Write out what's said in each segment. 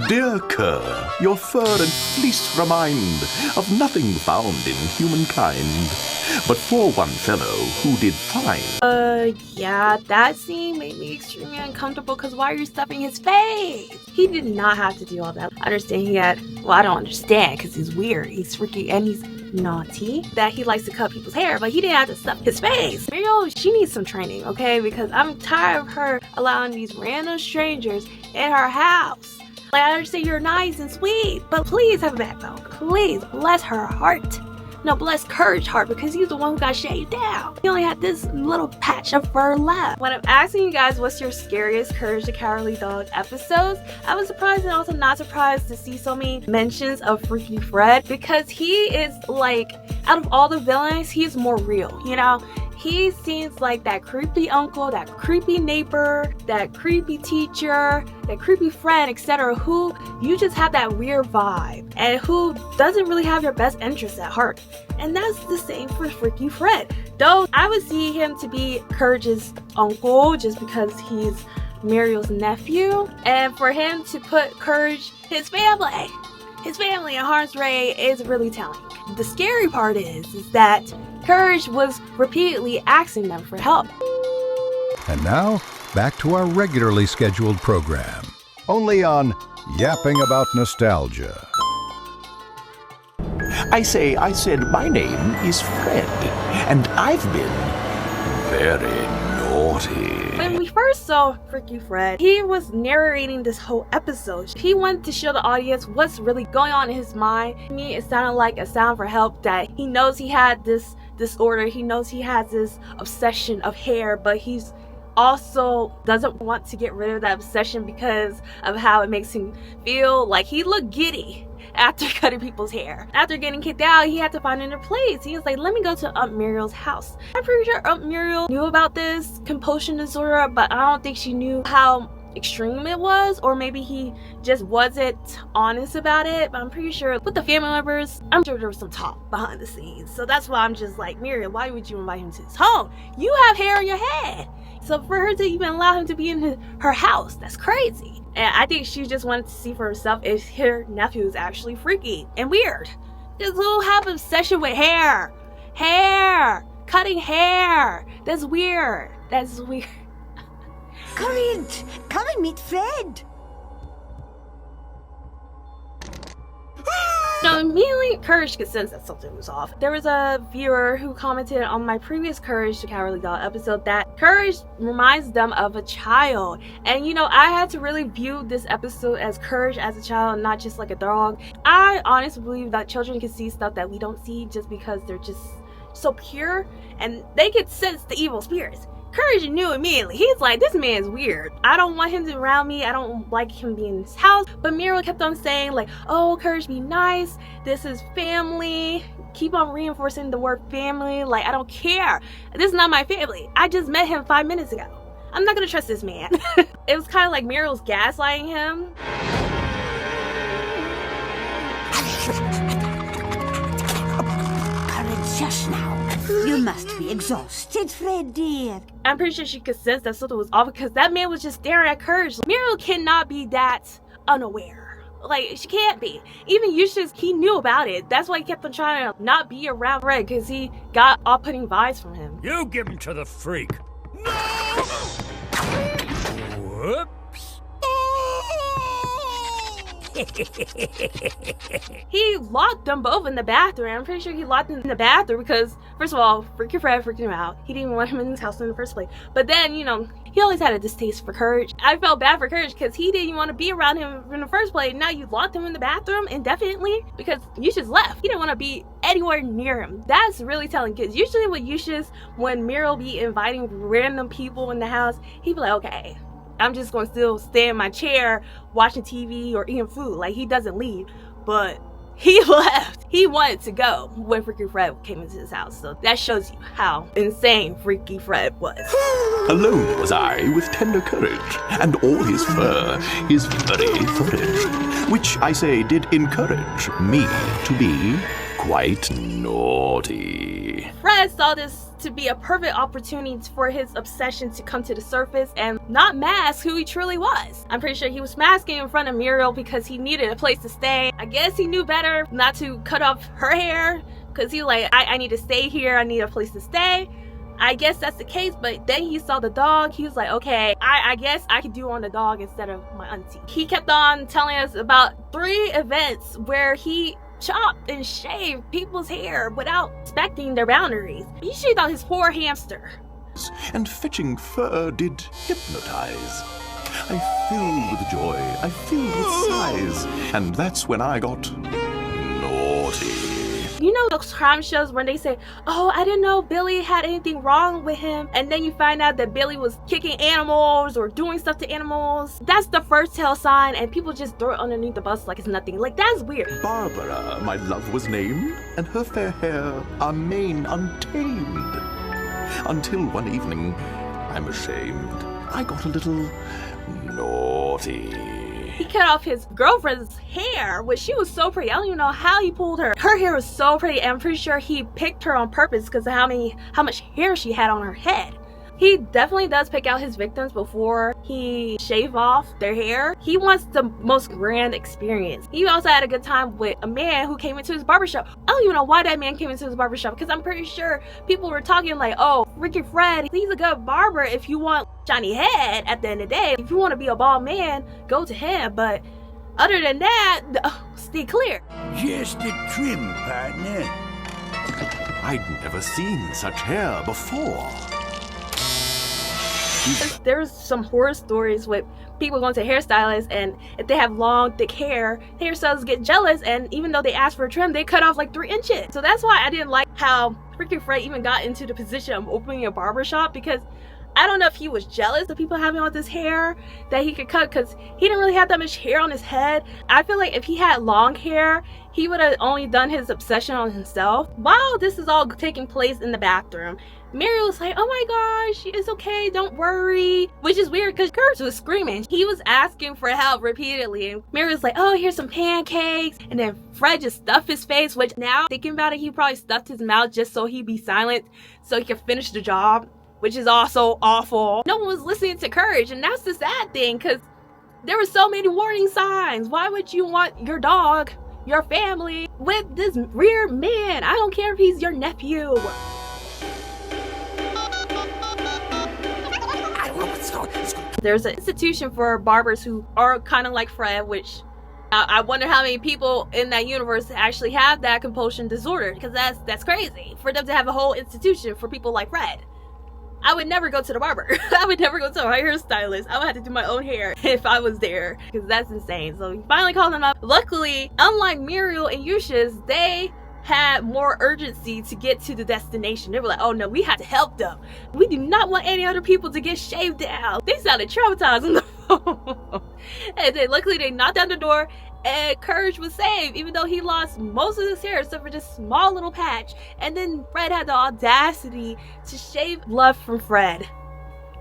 Dear cur, your fur and fleece remind of nothing found in humankind, but for one fellow who did fine. Yeah, that scene made me extremely uncomfortable because why are you stuffing his face? He did not have to do all that. I understand I don't understand because he's weird, he's freaky, and he's naughty, that he likes to cut people's hair, but he didn't have to stuff his face. Muriel, she needs some training, okay? Because I'm tired of her allowing these random strangers in her house. Like, I understand you're nice and sweet, but please have a backbone. Please, bless her heart. No, bless Courage's heart, because he's the one who got shaved down. He only had this little patch of fur left. When I'm asking you guys what's your scariest Courage the Cowardly Dog episodes, I was surprised and also not surprised to see so many mentions of Freaky Fred, because he is like, out of all the villains, he's more real, you know? He seems like that creepy uncle, that creepy neighbor, that creepy teacher, that creepy friend, etc., who you just have that weird vibe and who doesn't really have your best interests at heart. And that's the same for Freaky Fred. Though I would see him to be Courage's uncle just because he's Muriel's nephew, and for him to put Courage, his family in harm's way is really telling. The scary part is that Courage was repeatedly asking them for help. And now, back to our regularly scheduled program. Only on Yapping About Nostalgia. I said my name is Fred, and I've been very naughty. When we first saw Freaky Fred, he was narrating this whole episode. He wanted to show the audience what's really going on in his mind. To me, it sounded like a sound for help, that he knows he had this disorder, he knows he has this obsession of hair, but he's also doesn't want to get rid of that obsession because of how it makes him feel. Like, he looked giddy after cutting people's hair. After getting kicked out, he had to find another place. He was like, let me go to Aunt Muriel's house. I'm pretty sure Aunt Muriel knew about this compulsion disorder, but I don't think she knew how extreme it was, or maybe he just wasn't honest about it. But I'm pretty sure with the family members, I'm sure there was some talk behind the scenes. So that's why I'm just like, Muriel, why would you invite him to his home? You have hair on your head. So for her to even allow him to be in her house, that's crazy. And I think she just wanted to see for herself if her nephew is actually freaky and weird. This little have obsession with hair, cutting hair. That's weird. Courage, come and meet Fred. So immediately, Courage could sense that something was off. There was a viewer who commented on my previous Courage the Cowardly Dog episode that Courage reminds them of a child. And you know, I had to really view this episode as Courage as a child, not just like a dog. I honestly believe that children can see stuff that we don't see just because they're just so pure, and they can sense the evil spirits. Courage knew immediately. He's like, this man's weird. I don't want him around me. I don't like him being in his house. But Muriel kept on saying like, oh, Courage, be nice. This is family. Keep on reinforcing the word family. Like, I don't care. This is not my family. I just met him 5 minutes ago. I'm not gonna trust this man. It was kind of like Muriel's gaslighting him. Courage, just now. You must be exhausted, Fred, dear. I'm pretty sure she could sense that something was off because that man was just staring at Courage. Muriel cannot be that unaware. Like, she can't be. Even Eustace, he knew about it. That's why he kept on trying to not be around Fred, because he got off-putting vibes from him. You give him to the freak. No! Whoops. He locked them both in the bathroom. I'm pretty sure he locked them in the bathroom because, first of all, Freaky Fred freaked him out. He didn't want him in his house in the first place. But then, you know, he always had a distaste for Courage. I felt bad for Courage because he didn't want to be around him in the first place. Now you locked him in the bathroom indefinitely because Eustace left. He didn't want to be anywhere near him. That's really telling, because usually with Eustace, when Muriel be inviting random people in the house, he'd be like, okay, I'm just going to still stay in my chair watching TV or eating food. Like, he doesn't leave. But he left. He wanted to go when Freaky Fred came into his house. So that shows you how insane Freaky Fred was. Alone was I with tender Courage, and all his fur, his furry footage, which I say did encourage me to be quite naughty. Fred saw this to be a perfect opportunity for his obsession to come to the surface and not mask who he truly was. I'm pretty sure he was masking in front of Muriel because he needed a place to stay. I guess he knew better not to cut off her hair because he like, I need to stay here, I need a place to stay. I guess that's the case, but then he saw the dog. He was like, okay, I guess I could do on the dog instead of my auntie. He kept on telling us about 3 events where he chopped and shaved people's hair without respecting their boundaries. He shaved out his poor hamster. And fetching fur did hypnotize. I filled with joy, I filled with sighs, and that's when I got naughty. You know those crime shows when they say, oh, I didn't know Billy had anything wrong with him, and then you find out that Billy was kicking animals or doing stuff to animals? That's the first tell sign, and people just throw it underneath the bus like it's nothing. Like, that's weird. Barbara, my love, was named, and her fair hair, our mane untamed. Until one evening, I'm ashamed, I got a little naughty. He cut off his girlfriend's hair, which she was so pretty. I don't even know how he pulled her. Her hair was so pretty, and I'm pretty sure he picked her on purpose because of how much hair she had on her head. He definitely does pick out his victims before he shave off their hair. He wants the most grand experience. He also had a good time with a man who came into his barbershop. I don't even know why that man came into his barbershop, because I'm pretty sure people were talking like, oh, Ricky Fred, he's a good barber if you want shiny head at the end of the day. If you want to be a bald man, go to him. But other than that, stay clear. Just a trim, partner. I'd never seen such hair before. There's some horror stories with people going to hairstylists, and if they have long, thick hair, hairstylists get jealous, and even though they ask for a trim, they cut off like 3 inches. So that's why I didn't like how Ricky Fred even got into the position of opening a barbershop, because I don't know if he was jealous of people having all this hair that he could cut, because he didn't really have that much hair on his head. I feel like if he had long hair, he would have only done his obsession on himself. While this is all taking place in the bathroom, Mary was like, oh my gosh, it's okay, don't worry. Which is weird because Kurt was screaming. He was asking for help repeatedly. And Mary was like, oh, here's some pancakes. And then Fred just stuffed his face, which now thinking about it, he probably stuffed his mouth just so he'd be silent so he could finish the job, which is also awful. No one was listening to Courage, and that's the sad thing, because there were so many warning signs. Why would you want your dog, your family, with this weird man? I don't care if he's your nephew. There's an institution for barbers who are kind of like Fred, which I wonder how many people in that universe actually have that compulsion disorder, because that's crazy for them to have a whole institution for people like Fred. I would never go to the barber. I would never go to a hairstylist. I would have to do my own hair if I was there, because that's insane. So he finally called him up. Luckily, unlike Muriel and Yushas, they had more urgency to get to the destination. They were like, oh no, we have to help them. We do not want any other people to get shaved down. They sounded traumatized on the phone. And then luckily they knocked on the door, and Courage was saved, even though he lost most of his hair except for this small little patch. And then Fred had the audacity to shave love from Fred.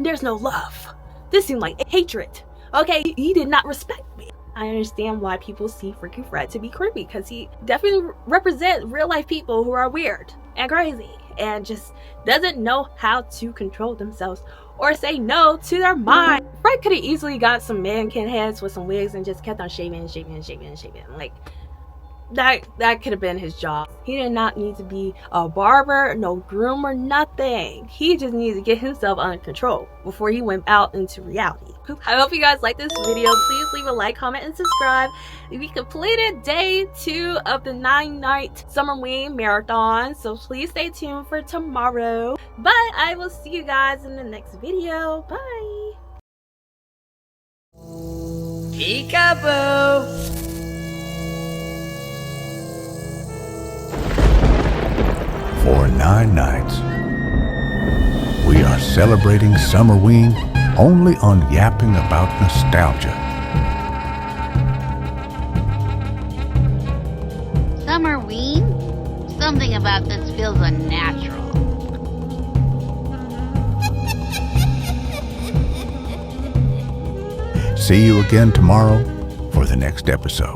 There's no love. This seemed like hatred. Okay, he did not respect me. I understand why people see freaking Fred to be creepy, because he definitely represents real life people who are weird and crazy and just doesn't know how to control themselves or say no to their mind. Fred could have easily got some mannequin heads with some wigs and just kept on shaving and shaving and shaving and shaving. Like, that could have been his job. He did not need to be a barber, no groomer, nothing. He just needed to get himself under control before he went out into reality. I hope you guys liked this video. Please leave a like, comment, and subscribe. We completed day 2 of the 9-night Summerween marathon, so please stay tuned for tomorrow. But I will see you guys in the next video. Bye. Peekaboo. For 9 nights, we are celebrating Summerween only on Yapping About Nostalgia. Summerween? Something about this feels unnatural. See you again tomorrow for the next episode.